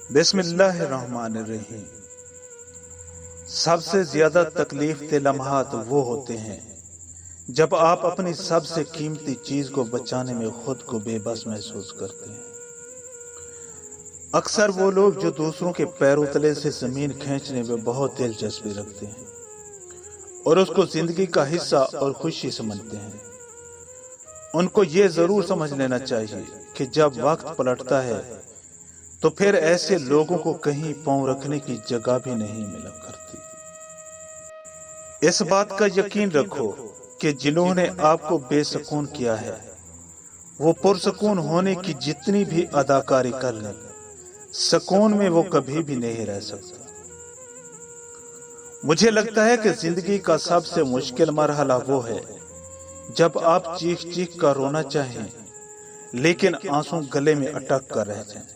بسم اللہ الرحمن الرحیم۔ سب سے زیادہ تکلیف دہ لمحات وہ ہوتے ہیں جب آپ اپنی سب سے قیمتی چیز کو بچانے میں خود کو بے بس محسوس کرتے ہیں۔ اکثر وہ لوگ جو دوسروں کے پیروں تلے سے زمین کھینچنے میں بہت دلچسپی رکھتے ہیں اور اس کو زندگی کا حصہ اور خوشی سمجھتے ہیں، ان کو یہ ضرور سمجھ لینا چاہیے کہ جب وقت پلٹتا ہے تو پھر ایسے لوگوں کو کہیں پاؤں رکھنے کی جگہ بھی نہیں ملا کرتی۔ اس بات کا یقین رکھو کہ جنہوں نے آپ کو بے سکون کیا ہے وہ پرسکون ہونے کی جتنی بھی اداکاری کر لیں، سکون میں وہ کبھی بھی نہیں رہ سکتا۔ مجھے لگتا ہے کہ زندگی کا سب سے مشکل مرحلہ وہ ہے جب آپ چیخ چیخ کر رونا چاہیں لیکن آنسو گلے میں اٹک کر رہ جائیں۔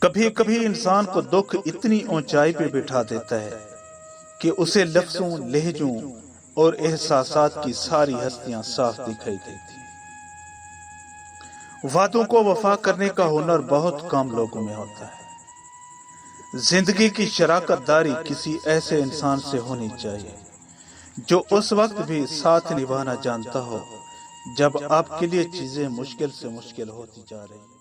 کبھی کبھی انسان کو دکھ اتنی اونچائی پہ بٹھا دیتا ہے کہ اسے لفظوں، لہجوں اور احساسات کی ساری ہستیاں صاف دکھائی دیتی ہیں۔ وعدوں کو وفا کرنے کا ہنر بہت کم لوگوں میں ہوتا ہے۔ زندگی کی شراکت داری کسی ایسے انسان سے ہونی چاہیے جو اس وقت بھی ساتھ نبھانا جانتا ہو جب آپ کے لیے چیزیں مشکل سے مشکل ہوتی جا رہی ہیں۔